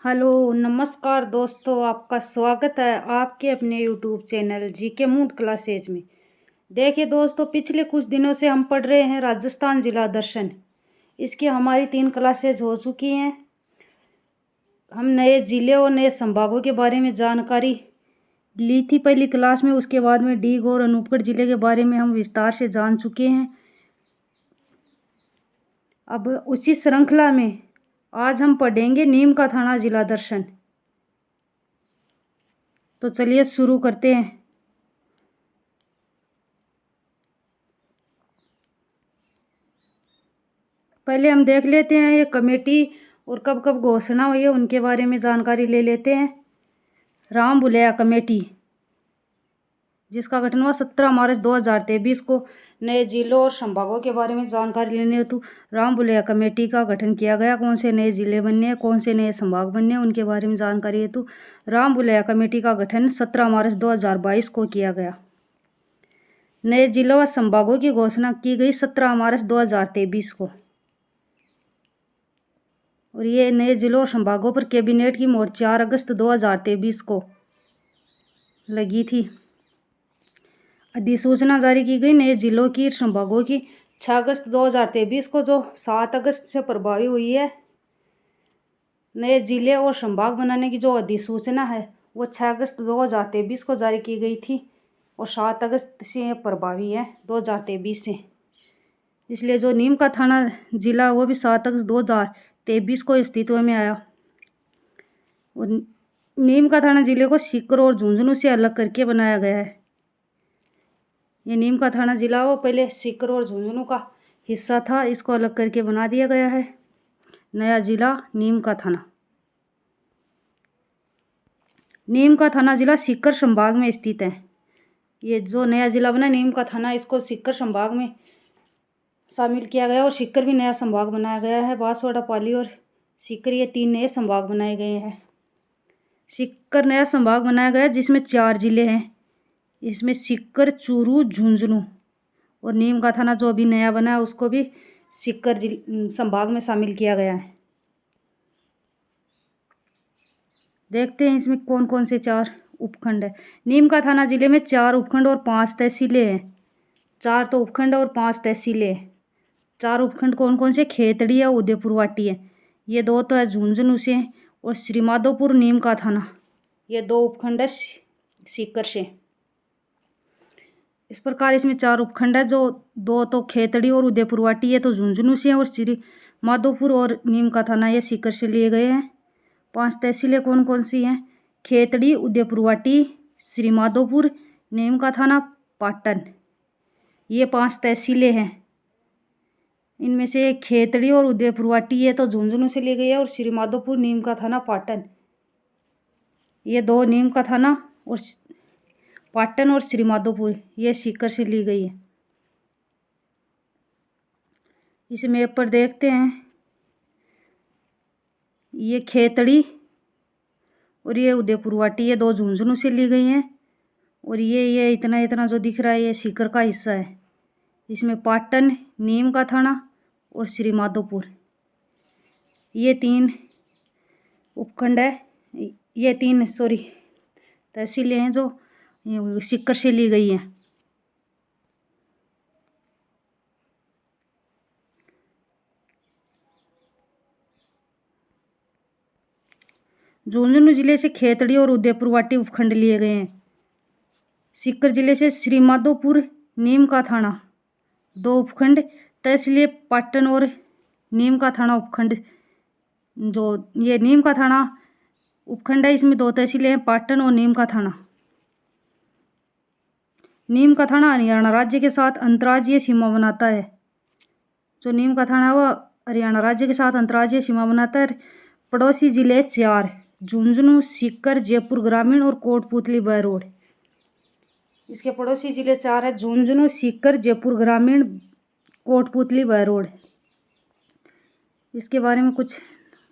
Hello नमस्कार दोस्तों, आपका स्वागत है आपके अपने YouTube channel GK mood classes में। देखिए दोस्तों, पिछले कुछ दिनों से हम पढ़ रहे हैं राजस्थान जिला दर्शन। इसकी हमारी 3 क्लासेज हो चुकी हैं। हम नए ज़िले और नए संभागों के बारे में जानकारी ली थी पहली क्लास में। उसके बाद में डीग और अनूपगढ़ जिले के बारे में हम विस्तार से जान चुके हैं। अब उसी श्रृंखला में आज हम पढ़ेंगे नीम का थाना जिला दर्शन। तो चलिए शुरू करते हैं। पहले हम देख लेते हैं ये कमेटी और कब कब घोषणा हुई है उनके बारे में जानकारी ले लेते हैं। राम बुलैया कमेटी, जिसका गठन हुआ 17 मार्च 2023 को। नए जिलों और संभागों के बारे में जानकारी लेने हेतु राम बुलैया कमेटी का गठन किया गया। कौन से नए जिले बनने हैं, कौन से नए संभाग बनने हैं, उनके बारे में जानकारी हेतु राम बुलैया कमेटी का गठन 17 मार्च 2022 को किया गया। नए जिलों व संभागों की घोषणा की गई 17 मार्च 2023 को। और ये नए जिलों और संभागों पर कैबिनेट की मोहर 4 अगस्त 2023 को लगी थी। अधिसूचना जारी की गई नए जिलों की संभागों की 6 अगस्त 2023 को, जो 7 अगस्त से प्रभावी हुई है। नए जिले और संभाग बनाने की जो अधिसूचना है वो 6 अगस्त 2023 को जारी की गई थी और 7 अगस्त से प्रभावी है 2023 से। इसलिए जो नीम का थाना जिला वो भी 7 अगस्त 2023 को अस्तित्व में आया। और नीम का थाना जिले को सीकर और झुंझुनू से अलग करके बनाया गया है। ये नीम का थाना जिला वो पहले सीकर और झुंझुनू का हिस्सा था, इसको अलग करके बना दिया गया है नया जिला नीम का थाना। नीम का थाना जिला सीकर संभाग में स्थित है। ये जो नया जिला बना नीम का थाना, इसको सीकर संभाग में शामिल किया गया और सीकर भी नया संभाग बनाया गया है। बांसवाड़ा, पाली और सीकर, ये 3 नए संभाग बनाए गए हैं। सीकर नया संभाग बनाया गया जिसमें 4 जिले हैं। इसमें सीकर, चूरू, झुंझुनू और नीम का थाना जो अभी नया बना है उसको भी सीकर संभाग में शामिल किया गया है। देखते हैं इसमें कौन कौन से 4 उपखंड है। नीम का थाना जिले में 4 उपखंड और 5 तहसीलें हैं। 4 तो उपखंड और 5 तहसीलें हैं। 4 उपखंड कौन कौन से? खेतड़ी है, उदयपुर वाटी है। ये 2 तो है झुंझुनू से, और श्रीमाधोपुर नीम का थाना, ये 2 उपखंड है सीकर से। इस प्रकार इसमें 4 उपखंड है, जो 2 तो खेतड़ी और उदयपुर वाटी है तो झुंझुनू से, और श्रीमाधोपुर और नीम का थाना ये सीकर से लिए गए हैं। 5 तहसीलें कौन कौन सी हैं? खेतड़ी, उदयपुर वाटी, श्रीमाधोपुर, नीम का थाना, पाटन, ये 5 तहसीलें हैं। इनमें से खेतड़ी और उदयपुर वाटी ये तो झुंझुनू से ली गई है, और श्रीमाधोपुर, नीम का थाना, पाटन, ये 2 नीम का थाना और पाटन और श्रीमाधोपुर ये सीकर से ली गई है। इस मैप पर देखते हैं, ये खेतड़ी और ये उदयपुर वाटी ये 2 झुंझुनू से ली गई हैं, और ये इतना इतना जो दिख रहा है ये सीकर का हिस्सा है। इसमें पाटन, नीम का थाना और श्रीमाधोपुर ये 3 उपखंड है। ये 3 तहसीलें हैं जो सीकर से ली गई हैं। झुंझुनू जिले से खेतड़ी और उदयपुर वाटी उपखंड लिए गए हैं। सीकर जिले से श्रीमाधोपुर, नीम का थाना 2 उपखंड, तहसीलें पाटन और नीम का थाना उपखंड। जो ये नीम का थाना उपखंड है इसमें 2 तहसीलें हैं, पाटन और नीम का थाना। नीम का थाना हरियाणा राज्य के साथ अंतर्राज्यीय सीमा बनाता है। जो नीम का थाना है वो हरियाणा राज्य के साथ अंतर्राज्यीय सीमा बनाता है। पड़ोसी जिले 4 झुंझुनू, सीकर, जयपुर ग्रामीण और कोटपुतली बहरोड। इसके पड़ोसी जिले 4 है झुंझुनू, सीकर, जयपुर ग्रामीण, कोटपुतली बहरोड। इसके बारे में कुछ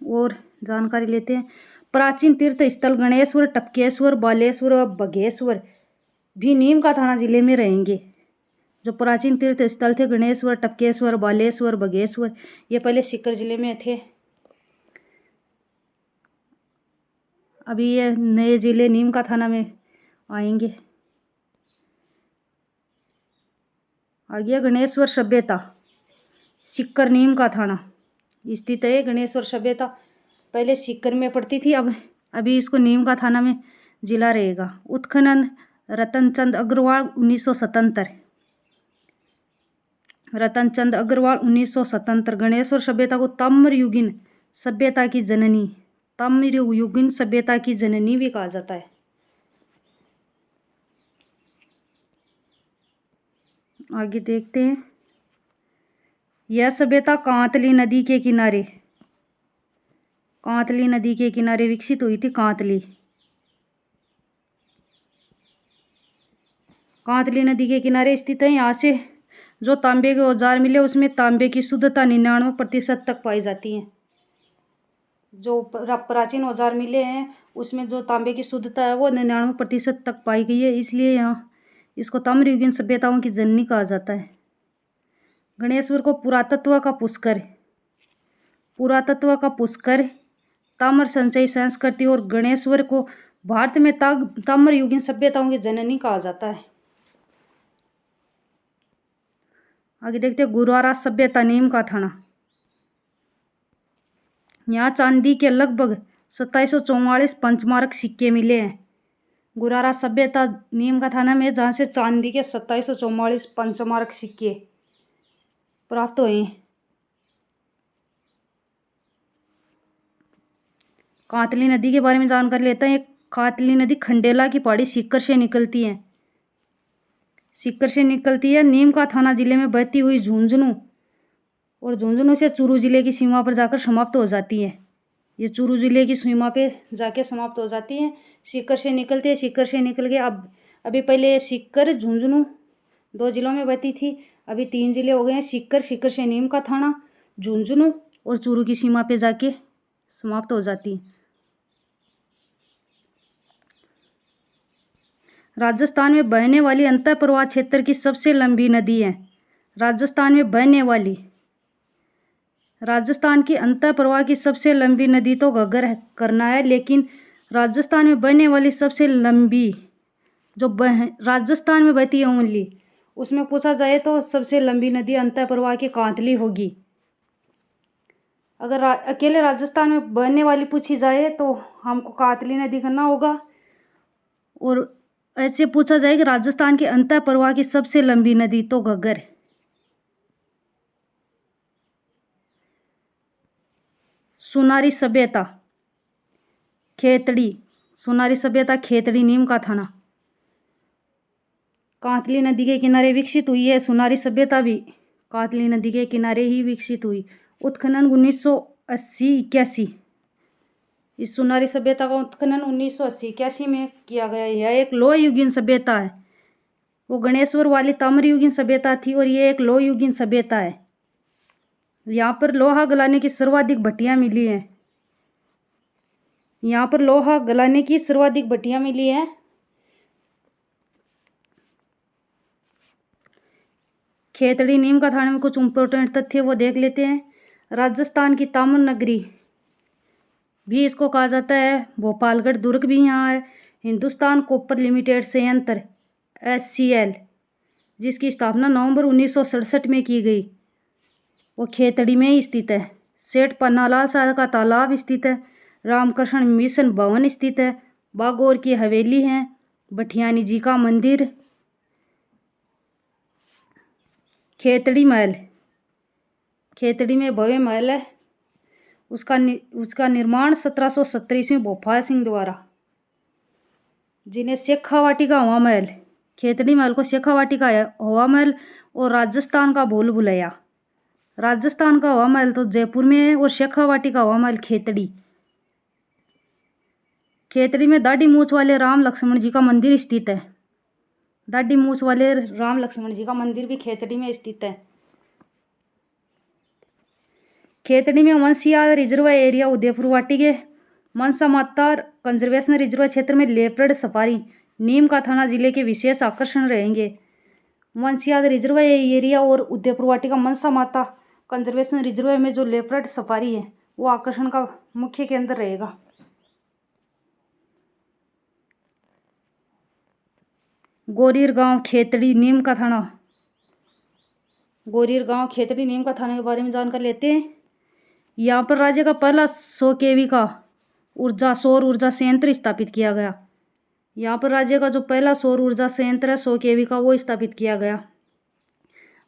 और जानकारी लेते हैं। प्राचीन तीर्थ स्थल गणेश्वर, टपकेश्वर, बालेश्वर व बघेश्वर भी नीम का थाना जिले में रहेंगे। जो प्राचीन तीर्थ स्थल थे गणेश्वर, टपकेश्वर, बालेश्वर, बघेश्वर, ये पहले सीकर जिले में थे। अभी ये नए जिले नीम का थाना में आएंगे। आ गया गणेश्वर सभ्यता, सीकर नीम का थाना स्थित है। गणेश्वर सभ्यता पहले सीकर में पड़ती थी, अब अभी इसको नीम का थाना में जिला रहेगा। उत्खनन रतनचंद अग्रवाल 1977, रतनचंद अग्रवाल 1977। गणेश्वर सभ्यता को ताम्रयुगीन सभ्यता की जननी, ताम्रयुगीन सभ्यता की जननी भी कहा जाता है। आगे देखते हैं। यह सभ्यता कांतली नदी के किनारे, कांतली नदी के किनारे विकसित हुई थी। कांतली नदी के किनारे स्थित है। यहाँ से जो तांबे के औजार मिले उसमें तांबे की शुद्धता 99% तक पाई जाती है। जो प्राचीन औजार मिले हैं उसमें जो तांबे की शुद्धता है वो 99% तक पाई गई है, इसलिए यहाँ इसको ताम्रयुगीन सभ्यताओं की जननी कहा जाता है। गणेश्वर को पुरातत्व का पुष्कर, पुरातत्व का पुष्कर, ताम्र संचयी संस्कृति और गणेश्वर को भारत में ताम्रयुगीन सभ्यताओं की जननी कहा जाता है। आगे देखते हैं। गुरारा सभ्यता नीम का थाना। यहाँ चांदी के लगभग 2744 पंचमार्क सिक्के मिले हैं। गुरारा सभ्यता नीम का थाना में, जहाँ से चांदी के 2744 पंचमार्क सिक्के प्राप्त हुए हैं। कांतली नदी के बारे में जानकारी लेते हैं। कांतली नदी खंडेला की पहाड़ी सीकर से निकलती है, सीकर से निकलती है। नीम का थाना जिले में बहती हुई झुंझुनू, और झुंझुनू से चूरू जिले की सीमा पर जाकर समाप्त हो जाती है। ये चूरू जिले की सीमा पे जाके समाप्त हो जाती है। सीकर से निकलती है, सीकर से निकल के अब अभी पहले सीकर झुंझुनू 2 जिलों में बहती थी, अभी 3 जिले हो गए हैं। सीकर, सीकर से नीम का थाना, झुंझुनू और चूरू की सीमा पे जाके समाप्त हो जाती है। राजस्थान में बहने वाली अंतःप्रवाह क्षेत्र की सबसे लंबी नदी है। राजस्थान में बहने वाली, राजस्थान की अंतःप्रवाह की सबसे लंबी नदी तो घग्गर करना है, लेकिन राजस्थान में बहने वाली सबसे लंबी जो राजस्थान में बहती है ओनली, उसमें पूछा जाए तो सबसे लंबी नदी अंतःप्रवाह की कांतली होगी। अगर अकेले राजस्थान में बहने वाली पूछी जाए तो हमको कांतली नदी करना होगा, और ऐसे पूछा जाए कि राजस्थान के अंतःप्रवाह की सबसे लंबी नदी तो घग्गर। सुनारी सभ्यता खेतड़ी, सुनारी सभ्यता खेतड़ी नीम का थाना। कांतली नदी के किनारे विकसित हुई है। सुनारी सभ्यता भी कांतली नदी के किनारे ही विकसित हुई। उत्खनन 1980-81, इस सुनारी सभ्यता का उत्खनन 1980-81 में किया गया। यह एक लोह युगीन सभ्यता है। वो गणेश्वर वाली ताम्रयुगीन सभ्यता थी और ये एक लोह युगीन सभ्यता है। यहाँ पर लोहा गलाने की सर्वाधिक भट्टियाँ मिली हैं। यहाँ पर लोहा गलाने की सर्वाधिक भट्टियाँ मिली हैं। खेतड़ी नीम का थाने में कुछ इम्पोर्टेंट तथ्य वो देख लेते हैं। राजस्थान की ताम्र नगरी भी इसको कहा जाता है। भोपालगढ़ दुर्ग भी यहाँ है। हिंदुस्तान कॉपर लिमिटेड संयंत्र SCL, जिसकी स्थापना नवंबर 1967 में की गई, वो खेतड़ी में ही स्थित है। सेठ पन्नालाल शाह का तालाब स्थित है। रामकृष्ण मिशन भवन स्थित है। बागौर की हवेली है। भटियानी जी का मंदिर। खेतड़ी महल, खेतड़ी में भव्य महल है। उसका निर्माण 1770 ईस्वी में भोपाल सिंह द्वारा, जिन्हें शेखावाटी का हवा महल, खेतड़ी महल को शेखावाटी का हवा महल और राजस्थान का भूल भुलैया, राजस्थान का हवा महल तो जयपुर में है और शेखावाटी का हवा महल खेतड़ी। खेतड़ी में दाढ़ी मूछ वाले राम लक्ष्मण जी का मंदिर स्थित है। दाढ़ी मूछ वाले राम लक्ष्मण जी का मंदिर भी खेतड़ी में स्थित है। खेतड़ी में वंशिया रिजर्व एरिया उदयपुर वाटी के मनसा माता कंजर्वेशन रिजर्व क्षेत्र में लेपर्ड सफारी नीम का थाना जिले के विशेष आकर्षण रहेंगे। वंशिया रिजर्व एरिया और उदयपुर वाटी का मनसा माता कंजर्वेशन रिजर्व में जो लेपर्ड सफारी है वो आकर्षण का मुख्य केंद्र रहेगा। गोरीर गांव खेतड़ी नीम का थाना। गोरीर गांव खेतड़ी नीम का थाना के बारे में जानकारी लेते हैं। यहाँ पर राज्य का पहला 100 kV का सौर ऊर्जा संयंत्र स्थापित किया गया। यहाँ पर राज्य का जो पहला सौर ऊर्जा संयंत्र है 100 kV का, वो स्थापित किया गया।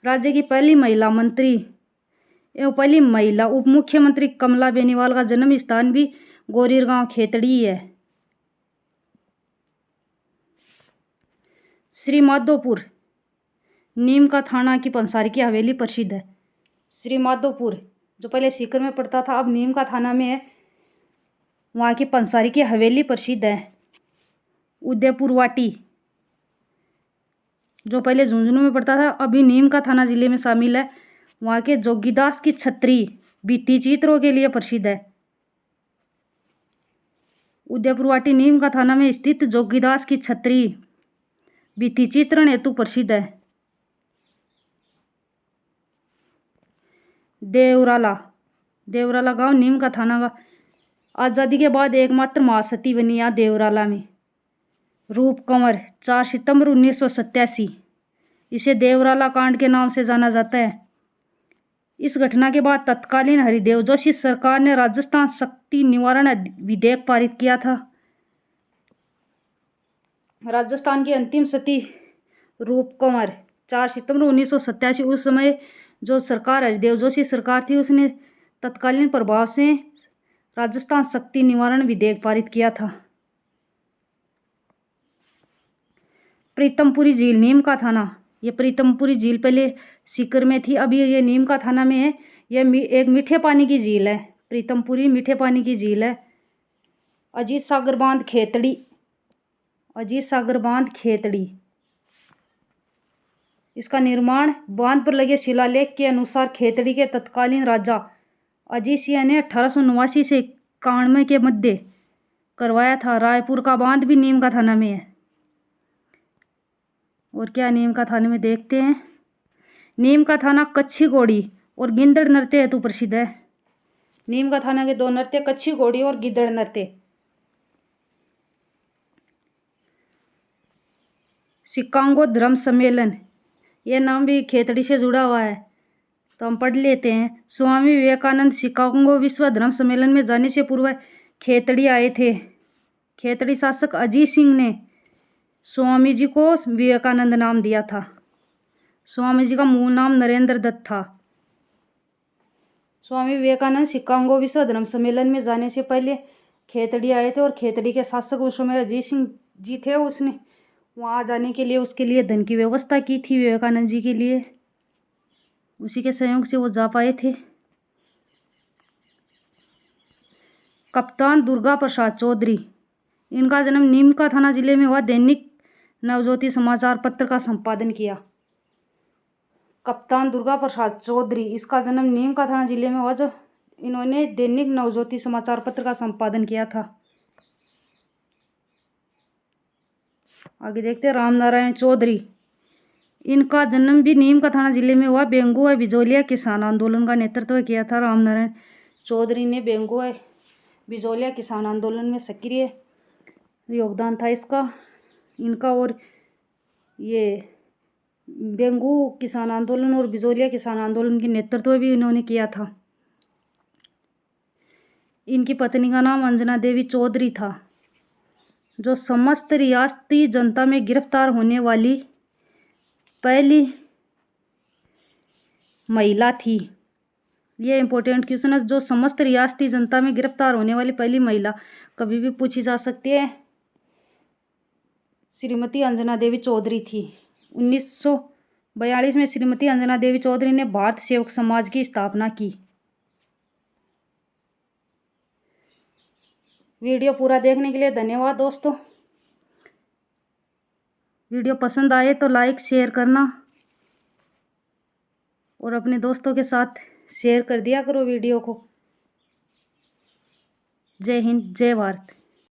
राज्य की पहली महिला मंत्री एवं पहली महिला उप मुख्यमंत्री कमला बेनीवाल का जन्म स्थान भी गोरीर गांव खेतड़ी है। श्री माधोपुर नीम का थाना की पंसारी की हवेली प्रसिद्ध है। श्री माधोपुर जो पहले सीकर में पड़ता था, अब नीम का थाना में है, वहाँ की पंसारी की हवेली प्रसिद्ध है। उदयपुर वाटी जो पहले झुंझुनू में पड़ता था, अभी नीम का थाना जिले में शामिल है, वहाँ के जोगीदास की छतरी भित्ति चित्रों के लिए प्रसिद्ध है। उदयपुर वाटी नीम का थाना में स्थित जोगीदास की छतरी भित्ति चित्रण हेतु प्रसिद्ध है। देवराला गांव नीम का थाना का आज़ादी के बाद एकमात्र महासती बनी यहाँ देवराला में। रूप कंवर 4 सितंबर 1987, इसे देवराला कांड के नाम से जाना जाता है। इस घटना के बाद तत्कालीन हरिदेव जोशी सरकार ने राजस्थान शक्ति निवारण विधेयक पारित किया था। राजस्थान की अंतिम सती रूप कंवर 4 सितंबर 1987, उस समय जो सरकार हरिदेव जोशी सरकार थी, उसने तत्कालीन प्रभाव से राजस्थान शक्ति निवारण विधेयक पारित किया था। प्रीतमपुरी झील नीम का थाना। ये प्रीतमपुरी झील पहले सीकर में थी, अभी ये नीम का थाना में है। यह एक मीठे पानी की झील है। प्रीतमपुरी मीठे पानी की झील है। अजीत सागर बांध खेतड़ी इसका निर्माण बांध पर लगे शिलालेख के अनुसार खेतड़ी के तत्कालीन राजा अजीत सिंह ने 1889 से 91 के मध्य करवाया था। रायपुर का बांध भी नीम का थाना में है। और क्या नीम का थाने में देखते हैं। नीम का थाना कच्छी घोड़ी और गिद्दड़ नृत्य हेतु प्रसिद्ध है। नीम का थाना के 2 नृत्य कच्छी घोड़ी और गिद्दड़ नृत्य। शिकागो धर्म सम्मेलन, यह नाम भी खेतड़ी से जुड़ा हुआ है, तो हम पढ़ लेते हैं। स्वामी विवेकानंद शिकागो विश्व धर्म सम्मेलन में जाने से पूर्व खेतड़ी आए थे। खेतड़ी शासक अजीत सिंह ने स्वामी जी को विवेकानंद नाम दिया था। स्वामी जी का मूल नाम नरेंद्र दत्त था। स्वामी विवेकानंद शिकागो विश्व धर्म सम्मेलन में जाने से पहले खेतड़ी आए थे, और खेतड़ी के शासक उस समय अजीत सिंह जी थे। उसने वहाँ जाने के लिए उसके लिए धन की व्यवस्था की थी विवेकानंद जी के लिए, उसी के सहयोग से वो जा पाए थे। कप्तान दुर्गा प्रसाद चौधरी, इनका जन्म नीम का थाना जिले में हुआ। दैनिक नवज्योति समाचार पत्र का संपादन किया। कप्तान दुर्गा प्रसाद चौधरी, इसका जन्म नीम का थाना जिले में हुआ, जो इन्होंने दैनिक नवज्योति समाचार पत्र का संपादन किया था। आगे देखते हैं। रामनारायण चौधरी, इनका जन्म भी नीम का थाना जिले में हुआ। बेंगू व बिजोलिया किसान आंदोलन का नेतृत्व किया था। रामनारायण चौधरी ने बेंगू व बिजोलिया किसान आंदोलन में सक्रिय योगदान था इनका। और ये बेंगू किसान आंदोलन और बिजोलिया किसान आंदोलन की नेतृत्व भी इन्होंने किया था। इनकी पत्नी का नाम अंजना देवी चौधरी था, जो समस्त रियासती जनता में गिरफ्तार होने वाली पहली महिला थी। ये इंपॉर्टेंट क्वेश्चन है, जो समस्त रियासती जनता में गिरफ्तार होने वाली पहली महिला कभी भी पूछी जा सकती है। श्रीमती अंजना देवी चौधरी थी। 1942 में श्रीमती अंजना देवी चौधरी ने भारत सेवक समाज की स्थापना की। वीडियो पूरा देखने के लिए धन्यवाद दोस्तों। वीडियो पसंद आए तो लाइक शेयर करना, और अपने दोस्तों के साथ शेयर कर दिया करो वीडियो को। जय हिंद, जय भारत।